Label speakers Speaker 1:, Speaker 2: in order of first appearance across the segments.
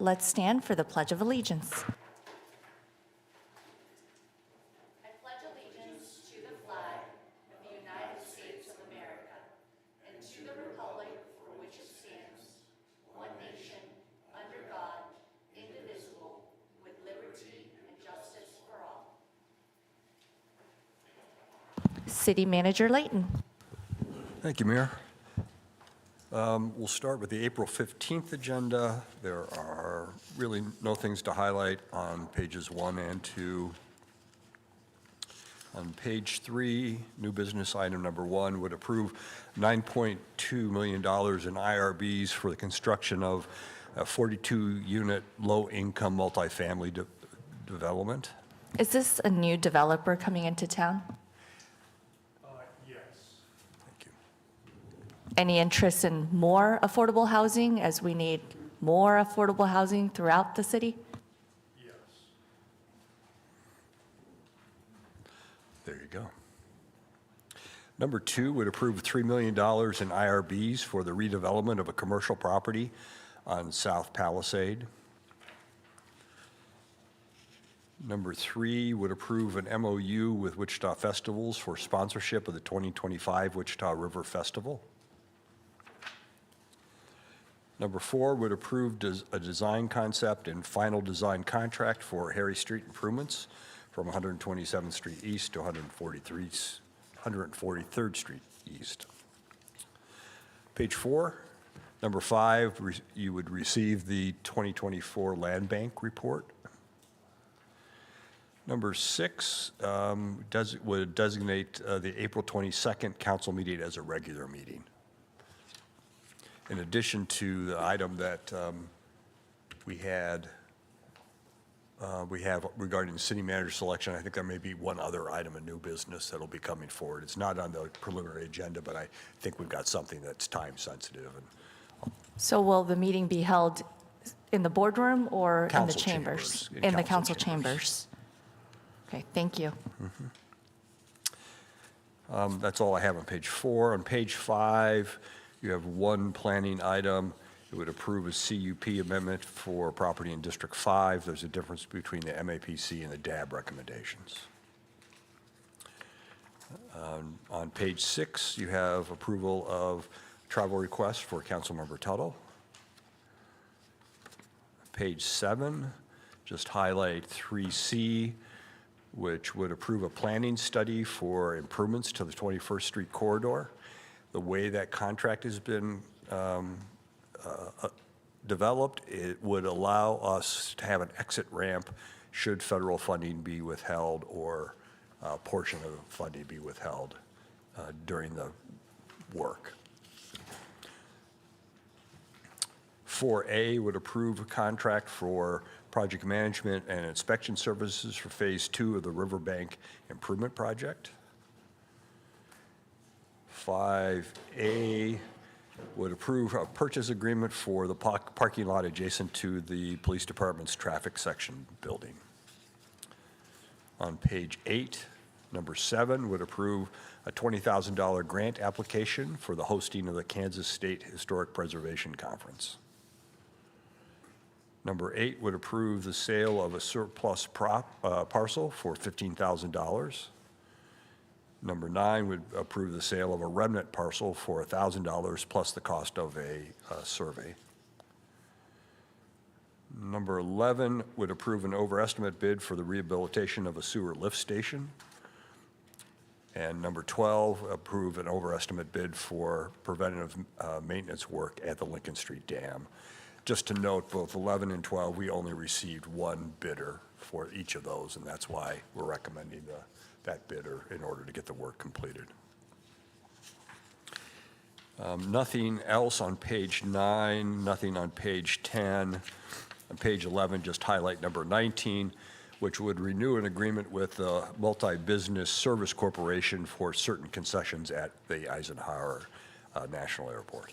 Speaker 1: Let's stand for the Pledge of Allegiance. I pledge allegiance to the flag of the United States of America and to the republic for which it stands, one nation, under God, indivisible, with liberty and justice for all. City Manager Layton.
Speaker 2: Thank you, Mayor. We'll start with the April 15th agenda. There are really no things to highlight on pages 1 and 2. On page 3, new business item number 1 would approve $9.2 million in IRBs for the construction of a 42-unit low-income multifamily development.
Speaker 1: Is this a new developer coming into town?
Speaker 3: Yes.
Speaker 2: Thank you.
Speaker 1: Any interest in more affordable housing, as we need more affordable housing throughout the city?
Speaker 3: Yes.
Speaker 2: There you go. Number 2 would approve $3 million in IRBs for the redevelopment of a commercial property on South Palisade. Number 3 would approve an MOU with Wichita Festivals for sponsorship of the 2025 Wichita River Festival. Number 4 would approve a design concept and final design contract for Harry Street improvements from 127th Street East to 143rd Street East. Page 4, number 5, you would receive the 2024 Land Bank report. Number 6 would designate the April 22nd council meeting as a regular meeting. In addition to the item that we have regarding the city manager selection, I think there may be one other item of new business that'll be coming forward. It's not on the preliminary agenda, but I think we've got something that's time sensitive. And
Speaker 1: So will the meeting be held in the boardroom or in the
Speaker 2: Council
Speaker 1: chambers?
Speaker 2: chambers,
Speaker 1: In the council chambers. Okay, thank you.
Speaker 2: That's all I have on page 4. On page 5, you have one planning item. It would approve a CUP amendment for property in District 5. There's a difference between the MAPC and the DAB recommendations. On page 6, you have approval of travel requests for Councilmember Tuttle. Page 7, just highlight 3C, which would approve a planning study for improvements to the 21st Street corridor. The way that contract has been developed, it would allow us to have an exit ramp should federal funding be withheld or a portion of funding be withheld during the work. 4A would approve a contract for project management and inspection services for Phase 2 of the Riverbank Improvement Project. 5A would approve a purchase agreement for the parking lot adjacent to the police department's traffic section building. On page 8, number 7 would approve a $20,000 grant application for the hosting of the Kansas State Historic Preservation Conference. Number 8 would approve the sale of a surplus parcel for $15,000. Number 9 would approve the sale of a remnant parcel for $1,000 plus the cost of a survey. Number 11 would approve an overestimate bid for the rehabilitation of a sewer lift station. And number 12, approve an overestimate bid for preventative maintenance work at the Lincoln Street Dam. Just to note, both 11 and 12, we only received one bidder for each of those, and that's why we're recommending that bidder in order to get the work completed. Nothing else on page 9, nothing on page 10. On page 11, just highlight number 19, which would renew an agreement with the Multi-Business Service Corporation for certain concessions at the Eisenhower National Airport.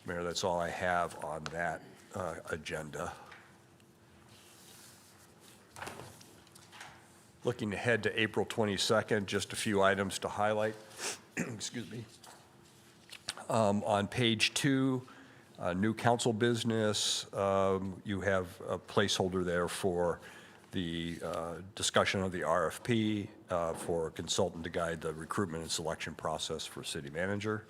Speaker 2: Mayor, that's all I have on that agenda. Looking ahead to April 22nd, just a few items to highlight. Excuse me. On page 2, New council business, you have a placeholder there for the discussion of the RFP for a consultant to guide the recruitment and selection process for city manager.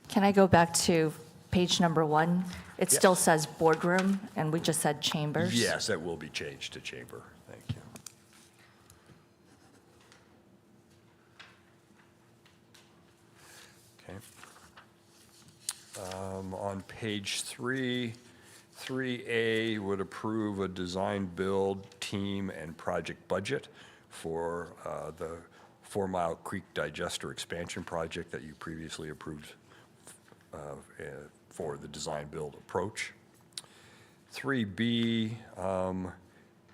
Speaker 4: Can I go back to page number 1? It
Speaker 2: Yes.
Speaker 4: still says boardroom, and we just said chambers.
Speaker 2: Yes, that will be changed to chamber. Thank you. Okay. On page 3, 3A would approve a design, build, team, and project budget for the 4 Mile Creek Digester Expansion Project that you previously approved for the design, build approach. 3B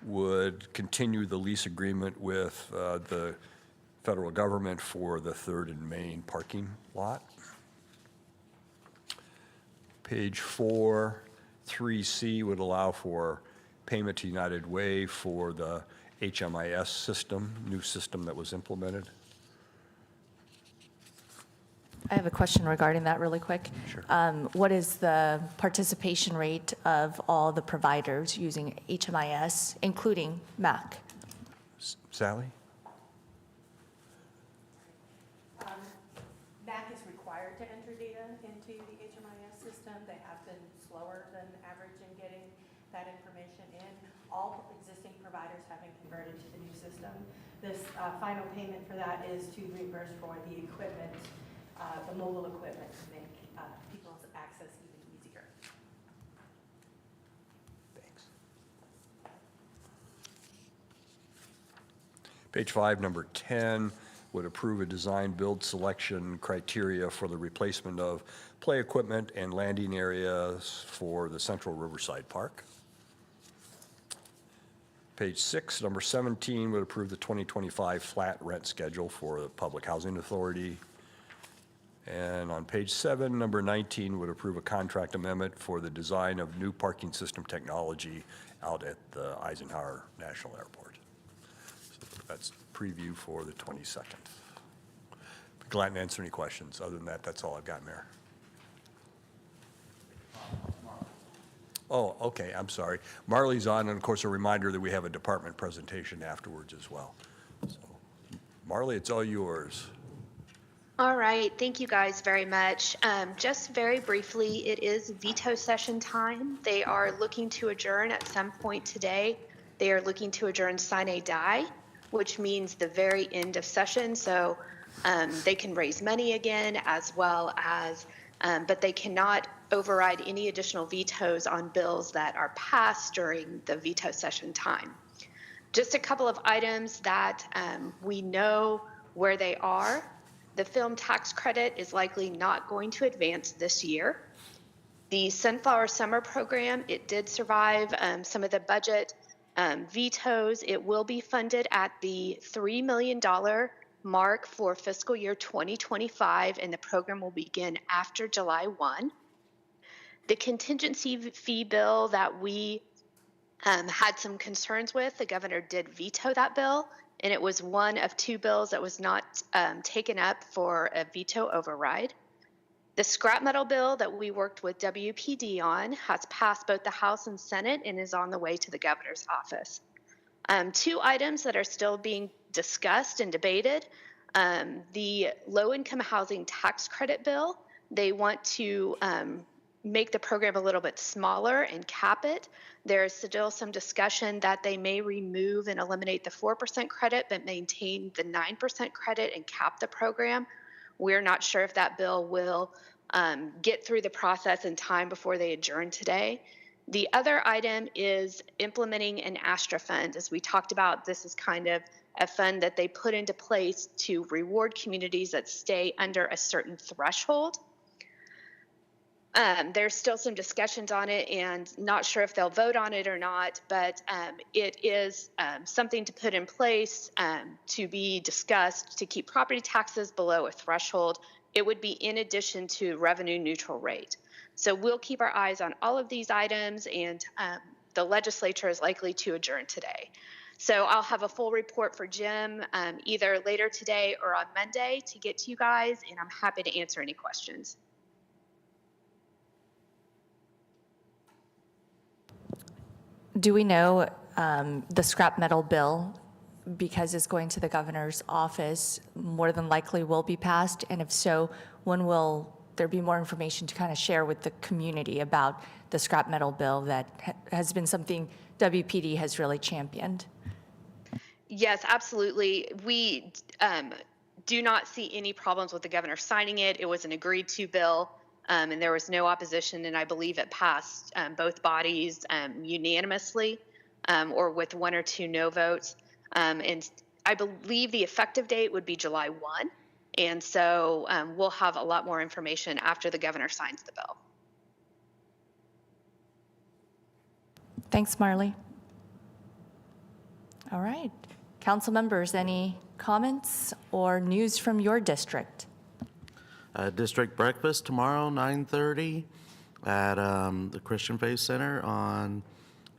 Speaker 2: would continue the lease agreement with the federal government for the 3rd and Main parking lot. Page 4, 3C would allow for payment to United Way for the HMIS system, new system that was implemented.
Speaker 4: I have a question regarding that really quick.
Speaker 2: Sure.
Speaker 4: What is the participation rate of all the providers using HMIS, including MAC?
Speaker 2: Sally?
Speaker 5: MAC is required to enter data into the HMIS system. They have been slower than average in getting that information in. All existing providers have been converted to the new system. This final payment for that is to reimburse for the equipment, the mobile equipment, to make people's access even easier.
Speaker 2: Thanks. Page 5, number 10, would approve a design build selection criteria for the replacement of play equipment and landing areas for the Central Riverside Park. Page 6, number 17, would approve the 2025 flat rent schedule for the Public Housing Authority. And on page 7, number 19, would approve a contract amendment for the design of new parking system technology out at the Eisenhower National Airport. So that's preview for the 22nd. Be glad to answer any questions. Other than that, that's all I've got, Mayor. Oh, okay, I'm sorry. Marley's on, and of course, a reminder that we have a department presentation afterwards as well. So, Marley, it's all yours.
Speaker 6: All right, thank you guys very much. Just very briefly, it is veto session time. They are looking to adjourn at some point today. They are looking to adjourn sine die, which means the very end of session. So they can raise money again, as well as, but they cannot override any additional vetoes on bills that are passed during the veto session time. Just a couple of items that we know where they are. The film tax credit is likely not going to advance this year. The Sunflower Summer Program, it did survive some of the budget vetoes. It will be funded at the $3 million mark for fiscal year 2025, and the program will begin after July 1. The contingency fee bill that we had some concerns with, the governor did veto that bill, and it was one of 2 bills that was not taken up for a veto override. The scrap metal bill that we worked with WPD on has passed both the House and Senate and is on the way to the governor's office. 2 items that are still being discussed and debated. The low-income housing tax credit bill, they want to make the program a little bit smaller and cap it. There's still some discussion that they may remove and eliminate the 4% credit, but maintain the 9% credit and cap the program. We're not sure if that bill will get through the process in time before they adjourn today. The other item is implementing an ASTRA fund. As we talked about, this is kind of a fund that they put into place to reward communities that stay under a certain threshold. There's still some discussions on it, and not sure if they'll vote on it or not, but it is something to put in place to be discussed to keep property taxes below a threshold. It would be in addition to revenue neutral rate. So we'll keep our eyes on all of these items, and the legislature is likely to adjourn today. So I'll have a full report for Jim either later today or on Monday to get to you guys, and I'm happy to answer any questions.
Speaker 4: Do we know the scrap metal bill, because it's going to the governor's office, more than likely will be passed? And if so, when will there be more information to kind of share with the community about the scrap metal bill that has been something WPD has really championed?
Speaker 6: Yes, absolutely. We do not see any problems with the governor signing it. It was an agreed to bill, and there was no opposition, and I believe it passed both bodies unanimously, or with 1 or 2 no votes. And I believe the effective date would be July 1. And so we'll have a lot more information after the governor signs the bill.
Speaker 4: Thanks, Marley. All right. Council members, any comments or news from your district?
Speaker 7: District breakfast tomorrow, 9:30 at the Christian Faith Center on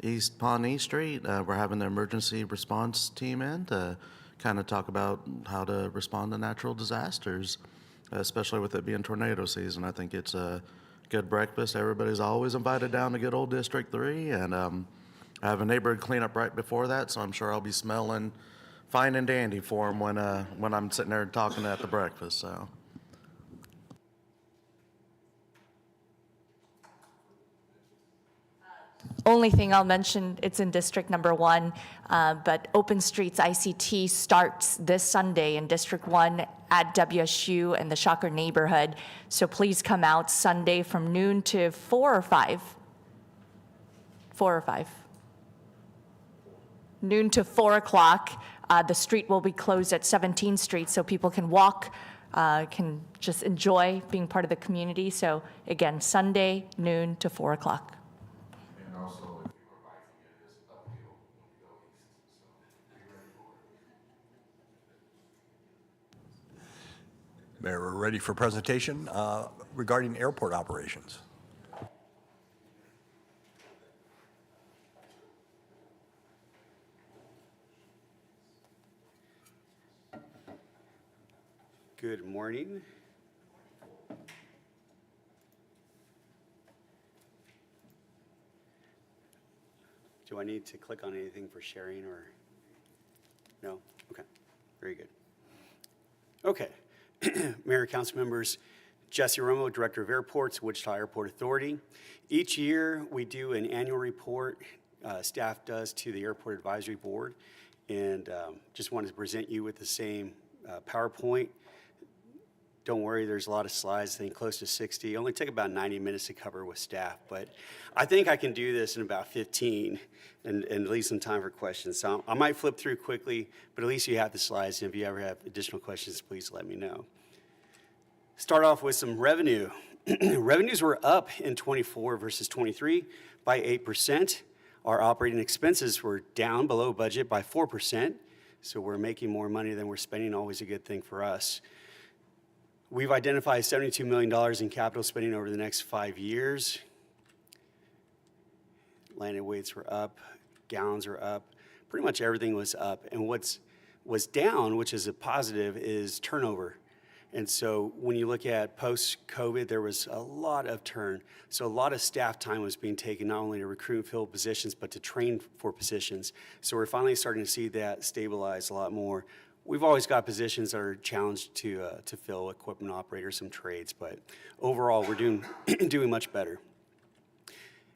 Speaker 7: East Pawnee Street. We're having the emergency response team in to kind of talk about how to respond to natural disasters, especially with it being tornado season. I think it's a good breakfast. Everybody's always invited down to good old District 3, and I have a neighborhood cleanup right before that, so I'm sure I'll be smelling fine and dandy for them when I'm sitting there talking at the breakfast. So.
Speaker 4: Only thing I'll mention, it's in District Number 1, but Open Streets ICT starts this Sunday in District 1 at WSU and the Shocker neighborhood. So please come out Sunday from noon to 4 or 5. 4 or 5. Noon to 4 o'clock. The street will be closed at 17th Street so people can walk, can just enjoy being part of the community. So again, Sunday, noon to 4 o'clock.
Speaker 8: And also, if you were biking, it is uphill when you go east, so be ready for it.
Speaker 2: Mayor, we're ready for presentation regarding airport operations.
Speaker 9: Good morning. Do I need to click on anything for sharing or? No? Okay, very good. Okay, Mayor, council members, Jesse Romo, Director of Airports, Wichita Airport Authority. Each year we do an annual report, staff does, to the Airport Advisory Board, and just wanted to present you with the same PowerPoint. Don't worry, there's a lot of slides, I think close to 60. It only took about 90 minutes to cover with staff, but I think I can do this in about 15 and leave some time for questions. So I might flip through quickly, but at least you have the slides, and if you ever have additional questions, please let me know. Start off with some revenue. Revenues were up in 24 versus 23 by 8%. Our operating expenses were down below budget by 4%, so we're making more money than we're spending, always a good thing for us. We've identified $72 million in capital spending over the next 5 years. Landed weights were up, gallons were up, pretty much everything was up. And what's was down, which is a positive, is turnover. And so when you look at post-COVID, there was a lot of turn. So a lot of staff time was being taken not only to recruit and fill positions, but to train for positions. So we're finally starting to see that stabilize a lot more. We've always got positions that are challenged to fill, equipment operators, some trades, but overall we're doing much better.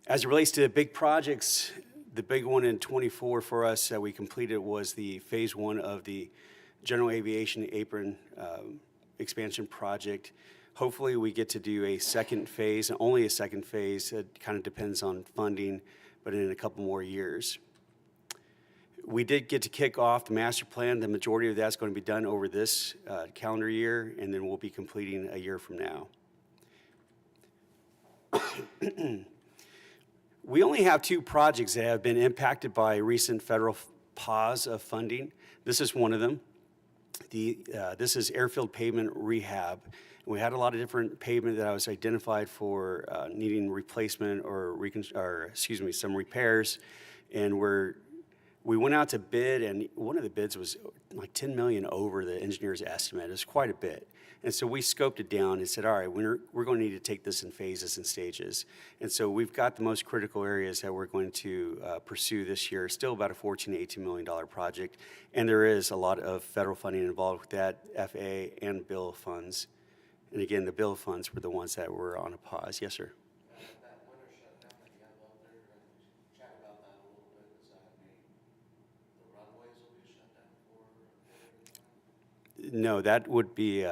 Speaker 9: As it relates to big projects, the big one in 24 for us that we completed was the phase 1 of the General Aviation Apron expansion project. Hopefully we get to do a second phase, and only a second phase. It kind of depends on funding, but in a couple more years. We did get to kick off the master plan. The majority of that's going to be done over this calendar year, and then we'll be completing a year from now. We only have 2 projects that have been impacted by recent federal pause of funding. This is one of them. This is airfield pavement rehab. We had a lot of different pavement that was identified for needing replacement or some repairs, and we're We went out to bid, and one of the bids was like 10 million over the engineer's estimate. It was quite a bit. And so we scoped it down and said, all right, we're going to need to take this in phases and stages. And so we've got the most critical areas that we're going to pursue this year. Still about a $14 to $18 million project. And there is a lot of federal funding involved with that, FA and bill funds. And again, the bill funds were the ones that were on a pause. Yes, sir.
Speaker 7: That winter shutdown that you have out there, chat about that a little bit. Does that mean the runways will be shut down for?
Speaker 9: No, that would be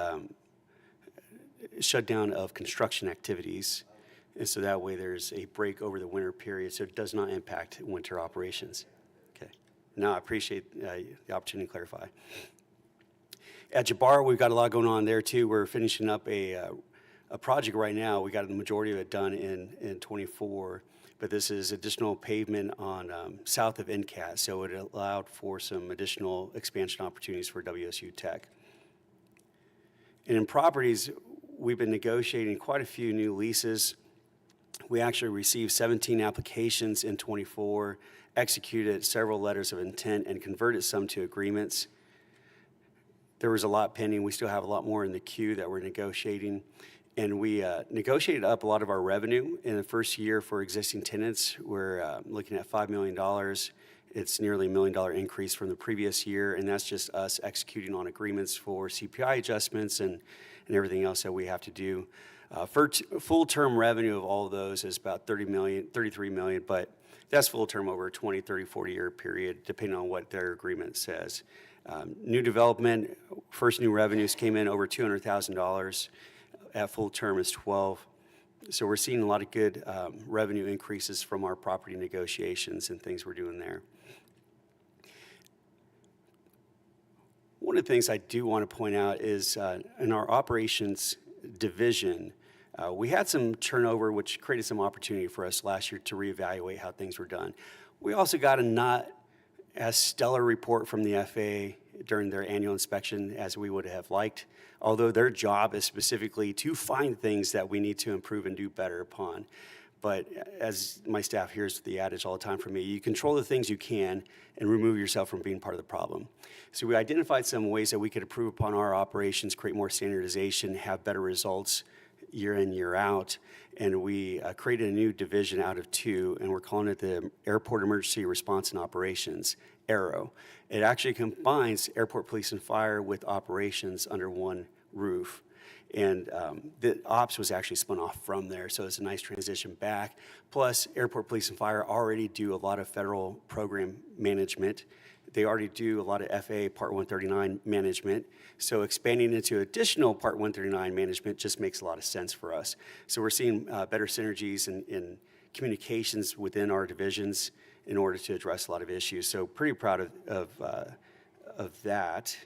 Speaker 9: shutdown of construction activities. And so that way there's a break over the winter period, so it does not impact winter operations. Okay. Now I appreciate the opportunity to clarify. At Jabbar, we've got a lot going on there too. We're finishing up a project right now. We got the majority of it done in 24, but this is additional pavement on south of NCAT, so it allowed for some additional expansion opportunities for WSU Tech. And in properties, we've been negotiating quite a few new leases. We actually received 17 applications in 24, executed several letters of intent, and converted some to agreements. There was a lot pending. We still have a lot more in the queue that we're negotiating. And we negotiated up a lot of our revenue in the first year for existing tenants. We're looking at $5 million. It's nearly $1 million increase from the previous year, and that's just us executing on agreements for CPI adjustments and everything else that we have to do. Full-term revenue of all of those is about $33 million, but that's full-term over a 20, 30, 40-year period, depending on what their agreement says. New development, first new revenues came in over $200,000. At full term is 12. So we're seeing a lot of good revenue increases from our property negotiations and things we're doing there. One of the things I do want to point out is in our operations division, we had some turnover, which created some opportunity for us last year to reevaluate how things were done. We also got a not as stellar report from the FAA during their annual inspection as we would have liked, although their job is specifically to find things that we need to improve and do better upon. But as my staff hears the adage all the time from me, you control the things you can and remove yourself from being part of the problem. So we identified some ways that we could improve upon our operations, create more standardization, have better results year in, year out. And we created a new division out of two, and we're calling it the Airport Emergency Response and Operations, AERO. It actually combines airport police and fire with operations under one roof. And the ops was actually spun off from there, so it's a nice transition back. Plus, airport police and fire already do a lot of federal program management. They already do a lot of FAA Part 139 management. So expanding into additional Part 139 management just makes a lot of sense for us. So we're seeing better synergies in communications within our divisions in order to address a lot of issues. So pretty proud of that.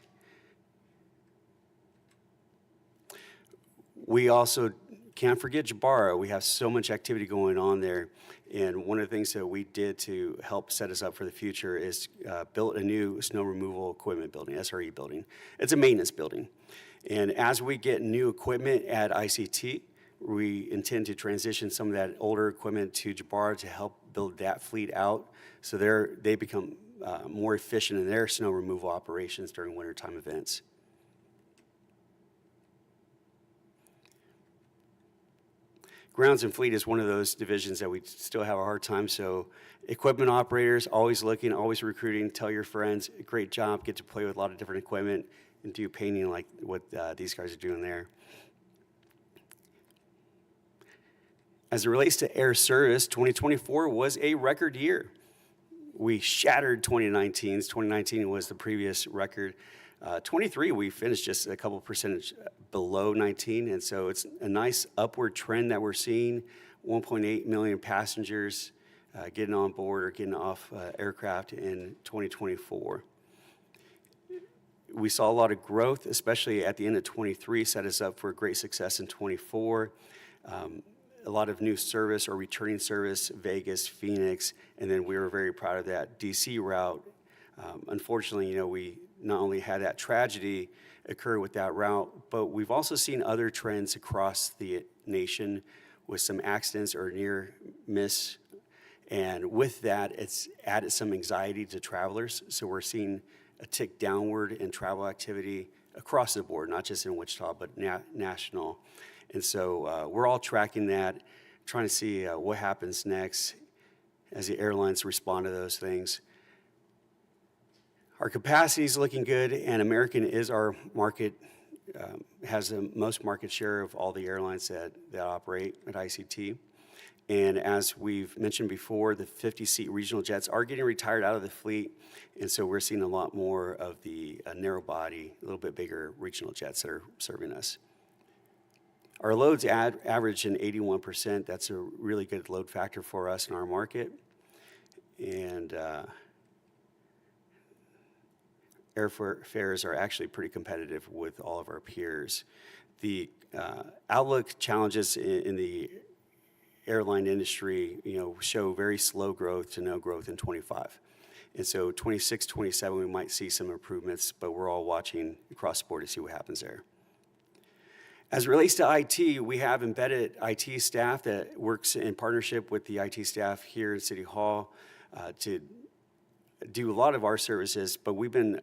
Speaker 9: We also can't forget Jabara. We have so much activity going on there. And one of the things that we did to help set us up for the future is built a new snow removal equipment building, SRE building. It's a maintenance building. And as we get new equipment at ICT, we intend to transition some of that older equipment to Jabara to help build that fleet out so they become more efficient in their snow removal operations during wintertime events. Grounds and fleet is one of those divisions that we still have a hard time. So equipment operators, always looking, always recruiting. Tell your friends, great job, get to play with a lot of different equipment and do painting like what these guys are doing there. As it relates to air service, 2024 was a record year. We shattered 2019's. 2019 was the previous record. 23, we finished just a couple percentage below 19, and so it's a nice upward trend that we're seeing. 1.8 million passengers getting on board or getting off aircraft in 2024. We saw a lot of growth, especially at the end of 23, set us up for great success in 24. A lot of new service or returning service, Vegas, Phoenix, and then we were very proud of that DC route. Unfortunately, we not only had that tragedy occur with that route, but we've also seen other trends across the nation with some accidents or near miss. And with that, it's added some anxiety to travelers. So we're seeing a tick downward in travel activity across the board, not just in Wichita, but national. And so we're all tracking that, trying to see what happens next as the airlines respond to those things. Our capacity is looking good, and American is our market, has the most market share of all the airlines that operate at ICT. And as we've mentioned before, the 50-seat regional jets are getting retired out of the fleet, and so we're seeing a lot more of the narrow body, a little bit bigger regional jets that are serving us. Our loads average in 81%. That's a really good load factor for us in our market. And airfares are actually pretty competitive with all of our peers. The outlook challenges in the airline industry, show very slow growth to no growth in 25. And so 26, 27, we might see some improvements, but we're all watching across the board to see what happens there. As it relates to IT, we have embedded IT staff that works in partnership with the IT staff here in City Hall to do a lot of our services, but we've been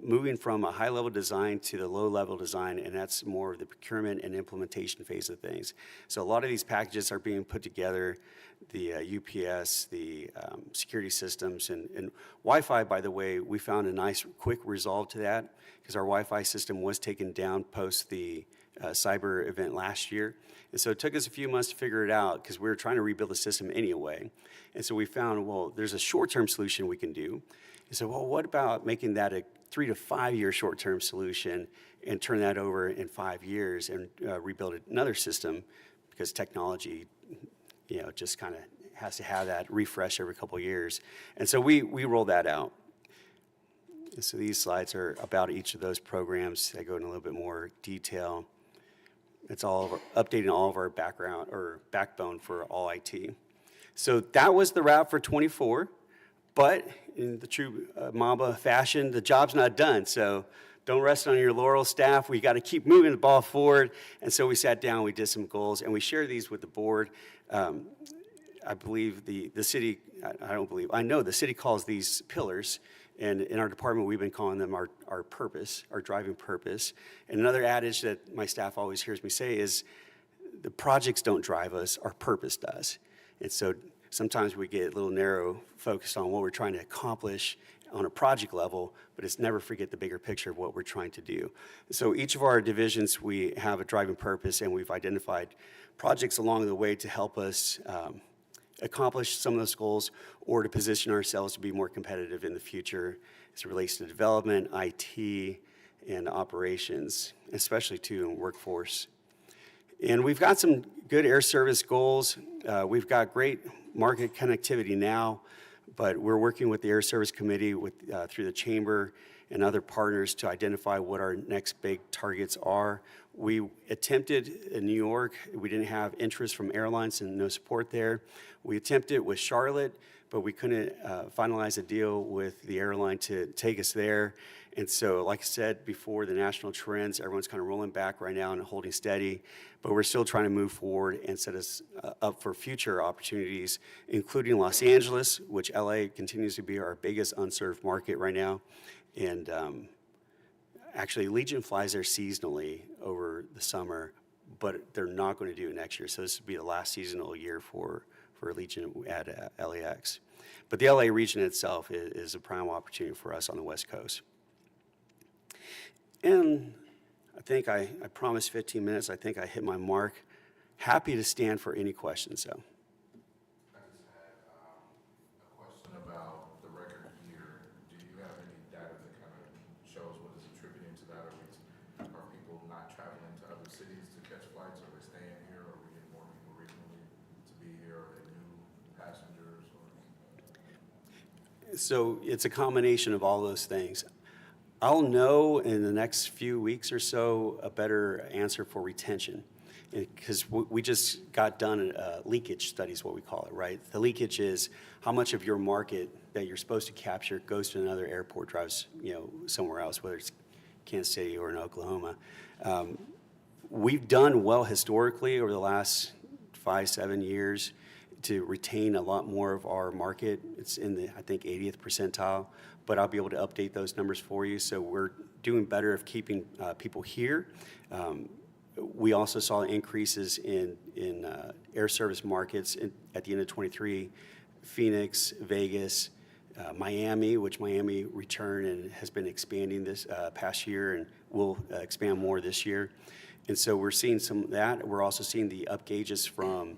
Speaker 9: moving from a high-level design to the low-level design, and that's more of the procurement and implementation phase of things. So a lot of these packages are being put together, the UPS, the security systems, and Wi-Fi, by the way, we found a nice quick resolve to that because our Wi-Fi system was taken down post the cyber event last year. And so it took us a few months to figure it out because we were trying to rebuild the system anyway. And so we found, well, there's a short-term solution we can do. And so, well, what about making that a 3 to 5 year short-term solution and turn that over in 5 years and rebuild another system because technology, just kind of has to have that refresh every couple of years. And so we rolled that out. And so these slides are about each of those programs. They go in a little bit more detail. It's all updating all of our background or backbone for all IT. So that was the route for 24, but in the true Mamba fashion, the job's not done. So don't rest on your laurels, staff. We got to keep moving the ball forward. And so we sat down, we did some goals, and we shared these with the board. I believe the city, I know the city calls these pillars. And in our department, we've been calling them our purpose, our driving purpose. And another adage that my staff always hears me say is, the projects don't drive us, our purpose does. And so sometimes we get a little narrow focused on what we're trying to accomplish on a project level, but it's never forget the bigger picture of what we're trying to do. So each of our divisions, we have a driving purpose, and we've identified projects along the way to help us accomplish some of those goals or to position ourselves to be more competitive in the future as it relates to development, IT, and operations, especially too in workforce. And we've got some good air service goals. We've got great market connectivity now, but we're working with the Air Service Committee through the Chamber and other partners to identify what our next big targets are. We attempted in New York. We didn't have interest from airlines and no support there. We attempted with Charlotte, but we couldn't finalize a deal with the airline to take us there. And so, like I said before, the national trends, everyone's kind of rolling back right now and holding steady, but we're still trying to move forward and set us up for future opportunities, including Los Angeles, which LA continues to be our biggest unserved market right now. And actually, Legion flies there seasonally over the summer, but they're not going to do it next year. So this will be the last seasonal year for Legion at LAX. But the LA region itself is a prime opportunity for us on the West Coast. And I think I promised 15 minutes. I think I hit my mark. Happy to stand for any questions, though.
Speaker 8: I just had a question about the record year. Do you have any data that kind of shows what is attributing to that? Are people not traveling to other cities to catch flights? Are they staying here? Are we getting more people regionally to be here? Are they new passengers?
Speaker 9: So it's a combination of all those things. I'll know in the next few weeks or so a better answer for retention, because we just got done leakage studies, what we call it, right? The leakage is how much of your market that you're supposed to capture goes to another airport, drives somewhere else, whether it's Kansas City or in Oklahoma. We've done well historically over the last 5-7 years. to retain a lot more of our market. It's in the, I think, 80th percentile, but I'll be able to update those numbers for you. So we're doing better of keeping people here. We also saw increases in air service markets at the end of '23, Phoenix, Vegas, Miami, which Miami returned and has been expanding this past year and will expand more this year. And so we're seeing some of that. We're also seeing the up gauges from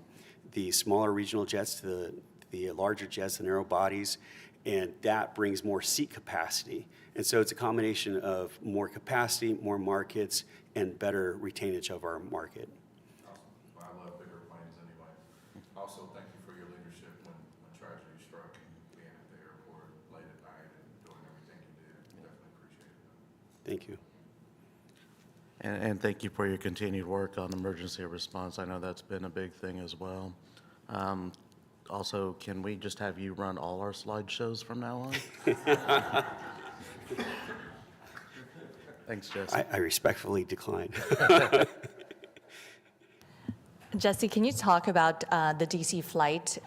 Speaker 9: the smaller regional jets to the larger jets, the narrow bodies, and that brings more seat capacity. And so it's a combination of more capacity, more markets, and better retainage of our market.
Speaker 8: Awesome. Well, I love bigger planes anyway. Also, thank you for your leadership when tragedy struck and being at the airport late at night and doing everything you did. Definitely appreciate it.
Speaker 9: Thank you.
Speaker 7: And thank you for your continued work on emergency response. I know that's been a big thing as well. Also, can we just have you run all our slideshows from now on? Thanks, Jesse.
Speaker 9: I respectfully decline.
Speaker 4: Jesse, can you talk about the DC flight,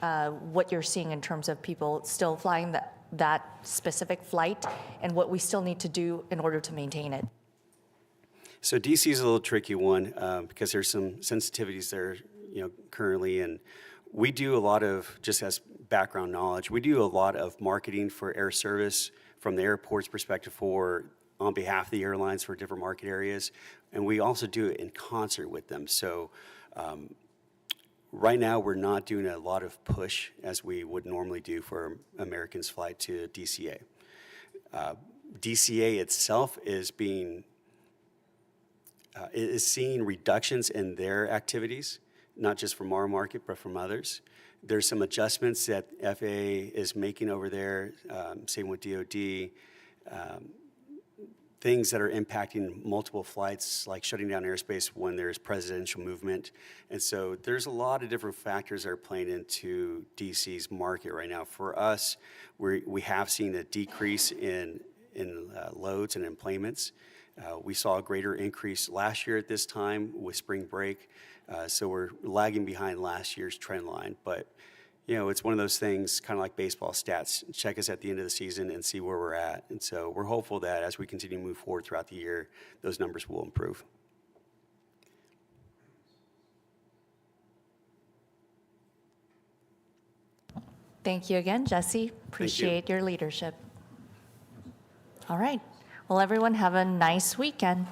Speaker 4: what you're seeing in terms of people still flying that specific flight, and what we still need to do in order to maintain it?
Speaker 9: So DC is a little tricky one because there's some sensitivities there, currently, and we do a lot of, just as background knowledge, we do a lot of marketing for air service from the airport's perspective on behalf of the airlines for different market areas, and we also do it in concert with them. So right now we're not doing a lot of push as we would normally do for Americans' flight to DCA. DCA itself is seeing reductions in their activities, not just from our market, but from others. There's some adjustments that FAA is making over there, same with DOD, things that are impacting multiple flights, like shutting down airspace when there's presidential movement. And so there's a lot of different factors that are playing into DC's market right now. For us, we have seen a decrease in loads and enplanements. We saw a greater increase last year at this time with spring break, so we're lagging behind last year's trend line. But, it's one of those things, kind of like baseball stats. Check us at the end of the season and see where we're at. And so we're hopeful that as we continue to move forward throughout the year, those numbers will improve.
Speaker 4: Thank you again, Jesse. Appreciate your leadership. All right. Well, everyone, have a nice weekend.